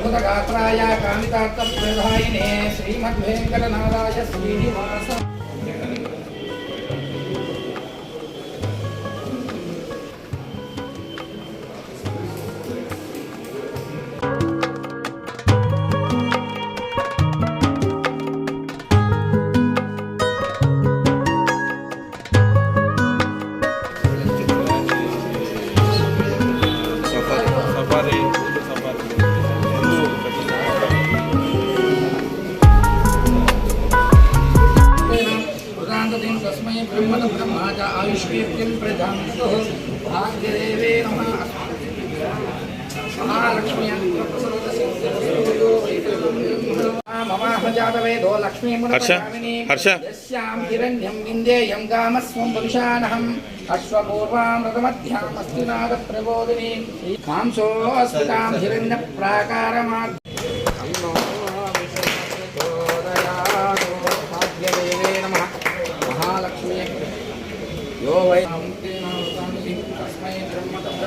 अद्भुतगात्राय कामितार्थप्रदायिने श्रीमद्वेङ्कटनाथाय श्रीनिवास ब्रह्माचा आयुष्कीर्तिं प्रजान्तु भाग्यदेवे नमः महालक्ष्मी ममाहजातवेदो लक्ष्मीमुनकामिनी यस्यां हिरण्यं विन्देयं गामस्वं पुरुषानहम् अश्वपूर्वामृतमध्यामस्तु नादप्रबोधिनी मांसोऽस्मितां हिरण्यप्राकारमात् यो वै तस्मै ब्रह्मणः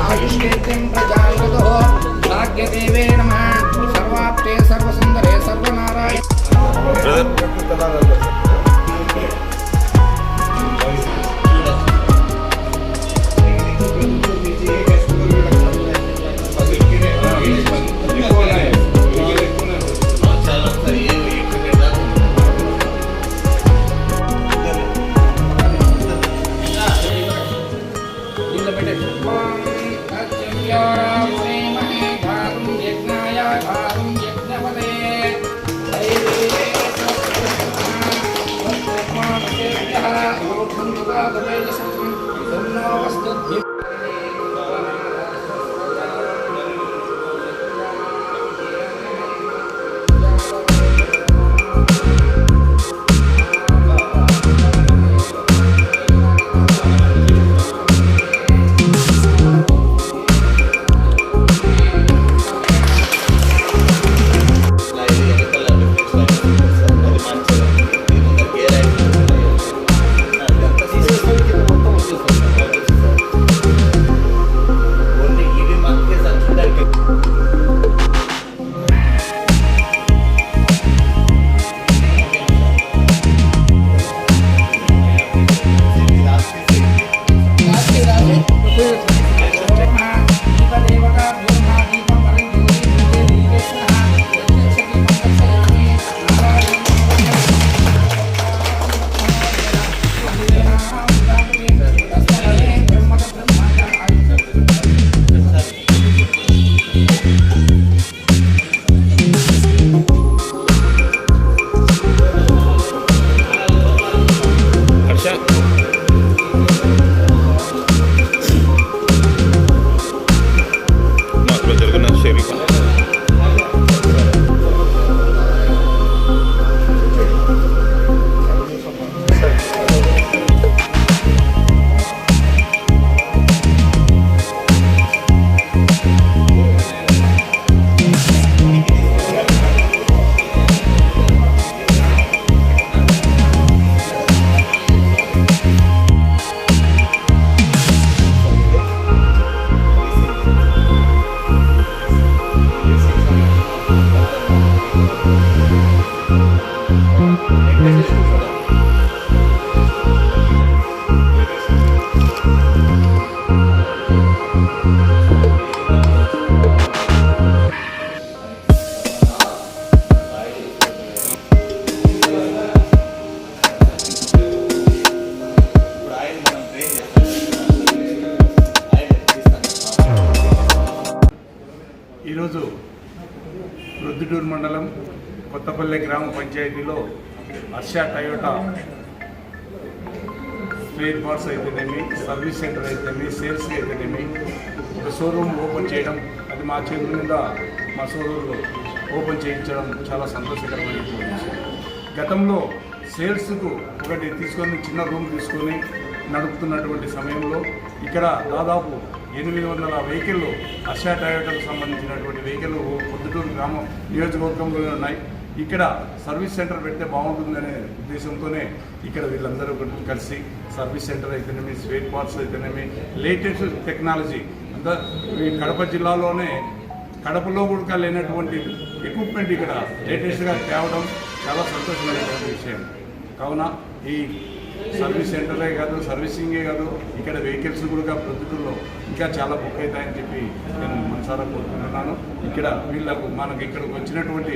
आयुष्कीर्तिं प्रजान्तु भाग्यदेवे नमः सर्वाप्ते सर्वसुन्दरे सर्वनारायण ఈరోజు ప్రొద్దుటూరు మండలం కొత్తపల్లి గ్రామ పంచాయతీలో హర్ష టయోటా స్పేర్ పార్ట్స్ అయితేనేమి, సర్వీస్ సెంటర్ అయితేనేమి, సేల్స్ అయితేనేమి ఒక షోరూమ్ ఓపెన్ చేయడం, అది మా చేతుల మీద మా సోదరులు ఓపెన్ చేయించడం చాలా సంతోషకరమైనటువంటి విషయం. గతంలో సేల్స్కు ఒకటి తీసుకొని చిన్న రూమ్ తీసుకొని నడుపుతున్నటువంటి సమయంలో ఇక్కడ దాదాపు 800 వెహికల్లు హర్ష టయోటాకు సంబంధించినటువంటి వెహికల్ పొద్దుటూరు గ్రామం నియోజకవర్గంలోనే ఉన్నాయి. ఇక్కడ సర్వీస్ సెంటర్ పెడితే బాగుంటుందనే ఉద్దేశంతోనే ఇక్కడ వీళ్ళందరూ కలిసి సర్వీస్ సెంటర్ అయితేనేమి, స్పేర్ పార్ట్స్ అయితేనేమి, లేటెస్ట్ టెక్నాలజీ అంతా ఈ కడప జిల్లాలోనే కడపలో కూడా లేనటువంటి ఎక్విప్మెంట్ ఇక్కడ లేటెస్ట్గా తేవడం చాలా సంతోషమైనటువంటి విషయం. కావున ఈ సర్వీస్ సెంటరే కాదు, సర్వీసింగే కాదు, ఇక్కడ వెహికల్స్ కూడా ప్రొద్దుటూరులో ఇంకా చాలా బుక్ అవుతాయని చెప్పి నేను మనసారా కోరుకుంటున్నాను. ఇక్కడ వీళ్ళకు మనకి ఇక్కడికి వచ్చినటువంటి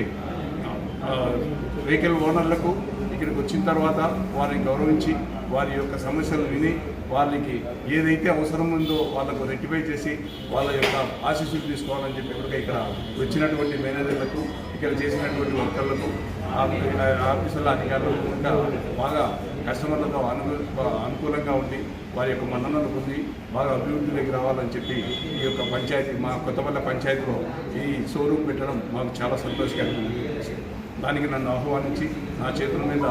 వెహికల్ ఓనర్లకు ఇక్కడికి వచ్చిన తర్వాత వారిని గౌరవించి వారి యొక్క సమస్యలు విని వాళ్ళకి ఏదైతే అవసరం ఉందో వాళ్ళకు రెక్టిఫై చేసి వాళ్ళ యొక్క ఆశీస్సులు తీసుకోవాలని చెప్పి కూడా ఇక్కడ వచ్చినటువంటి మేనేజర్లకు, ఇక్కడ చేసినటువంటి వర్కర్లకు, ఆఫీసుల అధికారులకు ఇంకా బాగా కస్టమర్లతో అనుకూలంగా ఉండి వారి యొక్క మన్ననలు పొంది బాగా అభివృద్ధిలోకి రావాలని చెప్పి ఈ యొక్క పంచాయతీ, మా కొత్తపల్లి పంచాయతీలో ఈ షోరూమ్ పెట్టడం మాకు చాలా సంతోషకరమైన విషయం. దానికి నన్ను ఆహ్వానించి నా చేతుల మీద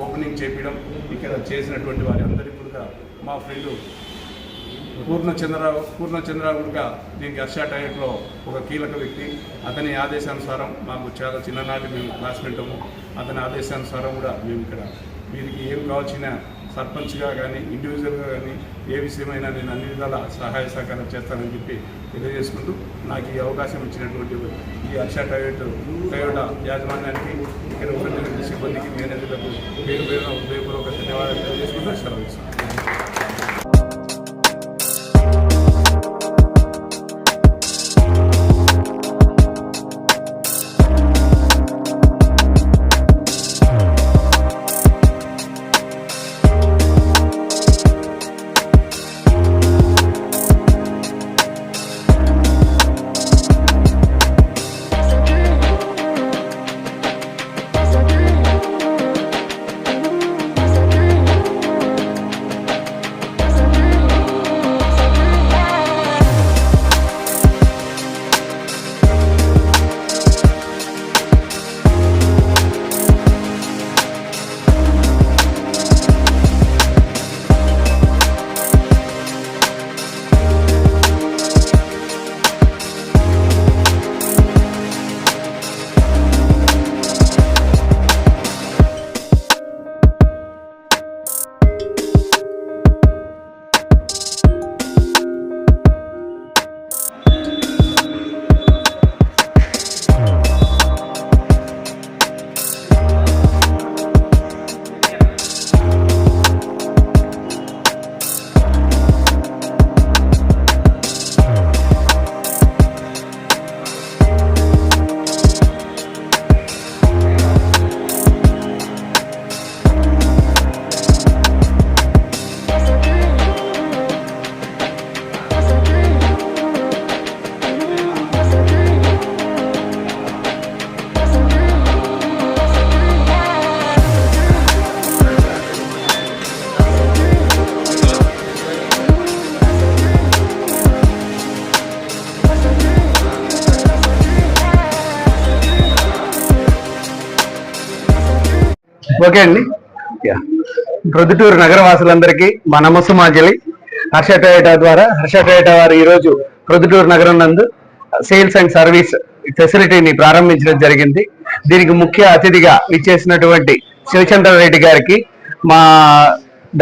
ఓపెనింగ్ చేపించడం, ఇక్కడ చేసినటువంటి వారి అందరికీ కూడా మా ఫ్రెండ్ పూర్ణచంద్రరావు కూడా దీనికి హర్ష టైర్లో ఒక కీలక వ్యక్తి. అతని ఆదేశానుసారం మాకు చాలా చిన్ననాటి మేము క్లాస్మేటము. అతని ఆదేశానుసారం కూడా మేము ఇక్కడ వీరికి ఏం కావాల్సిన సర్పంచ్గా కానీ ఇండివిజువల్గా కానీ ఏ విషయమైనా నేను అన్ని విధాల సహాయ సహకారం చేస్తానని చెప్పి తెలియజేసుకుంటూ నాకు ఈ అవకాశం ఇచ్చినటువంటి ఈ హర్ష టయోటా యాజమాన్యానికి, ఇక్కడ ఉన్నటువంటి సిబ్బందికి, మేనేజర్లకు పేరు పేరున హృదయపూర్వక ధన్యవాదాలు తెలియజేసుకుంటూ సెలవు ఇస్తున్నాను. ఓకే అండి. ప్రొద్దుటూరు నగరవాసులందరికీ మా నమస్సుమాంజలి. హర్ష టయోటా ద్వారా హర్ష టయోటా వారు ఈరోజు ప్రొద్దుటూరు నగరం నందు సేల్స్ అండ్ సర్వీస్ ఫెసిలిటీని ప్రారంభించడం జరిగింది. దీనికి ముఖ్య అతిథిగా ఇచ్చేసినటువంటి శివచంద్ర రెడ్డి గారికి, మా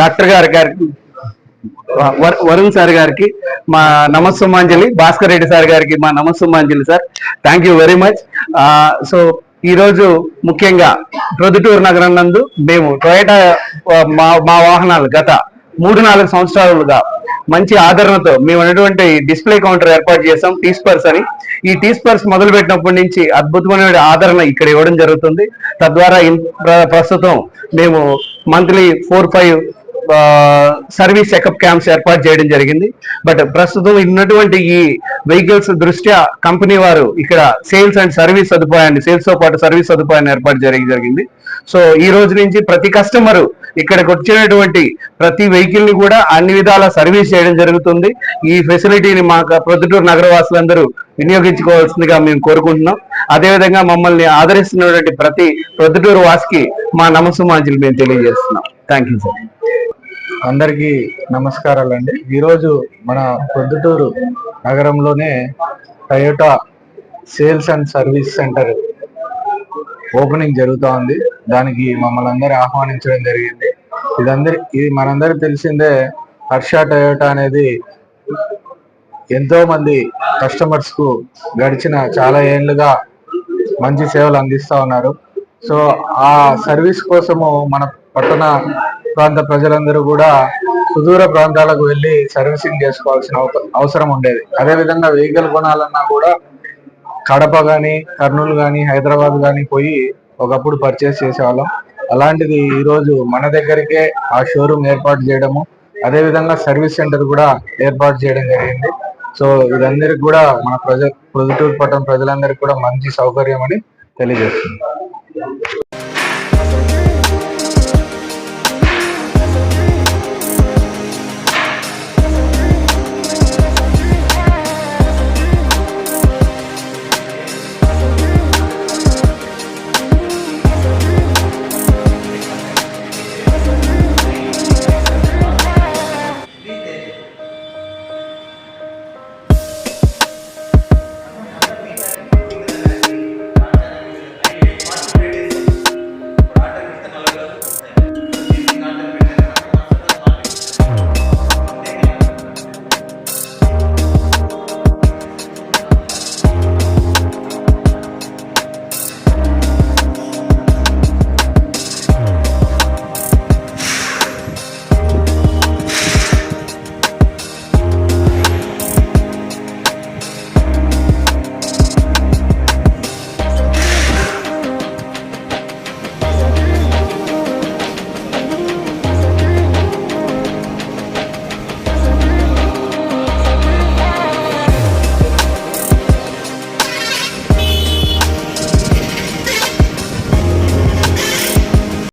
డాక్టర్ గారికి, వరుణ్ సార్ గారికి మా నమస్సుమాంజలి, భాస్కర్ రెడ్డి సార్ గారికి మా నమస్సుమాంజలి sir. Thank you very much. So ఈ రోజు ముఖ్యంగా ప్రొద్దుటూరు నగరం నందు మేము టొయోటా మా వాహనాలు గత 3-4 సంవత్సరాలుగా మంచి ఆదరణతో మేము అటువంటి డిస్ప్లే కౌంటర్ ఏర్పాటు చేసాం, టీస్పర్స్ అని. ఈ టీస్పర్స్ మొదలు పెట్టినప్పటి నుంచి అద్భుతమైన ఆదరణ ఇక్కడ ఇవ్వడం జరుగుతుంది. తద్వారా ప్రస్తుతం మేము మంత్లీ 4-5 సర్వీస్ చెకప్ క్యాంప్స్ ఏర్పాటు చేయడం జరిగింది. బట్ ప్రస్తుతం ఉన్నటువంటి ఈ వెహికల్స్ దృష్ట్యా కంపెనీ వారు ఇక్కడ సేల్స్ అండ్ సర్వీస్ సదుపాయాన్ని, సేల్స్ తో పాటు సర్వీస్ సదుపాయాన్ని ఏర్పాటు జరిగింది. సో ఈ రోజు నుంచి ప్రతి కస్టమర్ ఇక్కడికి వచ్చినటువంటి ప్రతి వెహికల్ ని కూడా అన్ని విధాల సర్వీస్ చేయడం జరుగుతుంది. ఈ ఫెసిలిటీని మా ప్రొద్దుటూరు నగరవాసులందరూ వినియోగించుకోవాల్సిందిగా మేము కోరుకుంటున్నాం. అదేవిధంగా మమ్మల్ని ఆదరిస్తున్నటువంటి ప్రతి ప్రొద్దుటూరు వాసికి మా నమస్సుమాంజలి మేము తెలియజేస్తున్నాం. Thank you sir. అందరికీ నమస్కారాలండి. ఈరోజు మన ప్రొద్దుటూరు నగరంలోనే Toyota sales and service centre opening జరుగుతూ ఉంది. దానికి మమ్మల్ని అందరూ ఆహ్వానించడం జరిగింది. ఇది మనందరికి తెలిసిందే. హర్ష టయోటా అనేది ఎంతో మంది కస్టమర్స్ కు గడిచిన చాలా ఏళ్లుగా మంచి సేవలు అందిస్తా ఉన్నారు. సో ఆ సర్వీస్ కోసము మన పట్టణ ప్రాంత ప్రజలందరూ కూడా సుదూర ప్రాంతాలకు వెళ్ళి సర్వీసింగ్ చేసుకోవాల్సిన అవసరం ఉండేది. అదేవిధంగా వెహికల్ కొనాలన్నా కూడా కడప కానీ, కర్నూలు కానీ, హైదరాబాద్ కానీ పోయి ఒకప్పుడు పర్చేస్ చేసేవాళ్ళం. అలాంటిది ఈరోజు మన దగ్గరికే ఆ షోరూమ్ ఏర్పాటు చేయడము, అదేవిధంగా సర్వీస్ సెంటర్ కూడా ఏర్పాటు చేయడం జరిగింది. సో ఇదందరికి కూడా మన ప్రొద్దుటూరు పట్టణ ప్రజలందరికీ కూడా మంచి సౌకర్యం అని తెలియజేస్తుంది.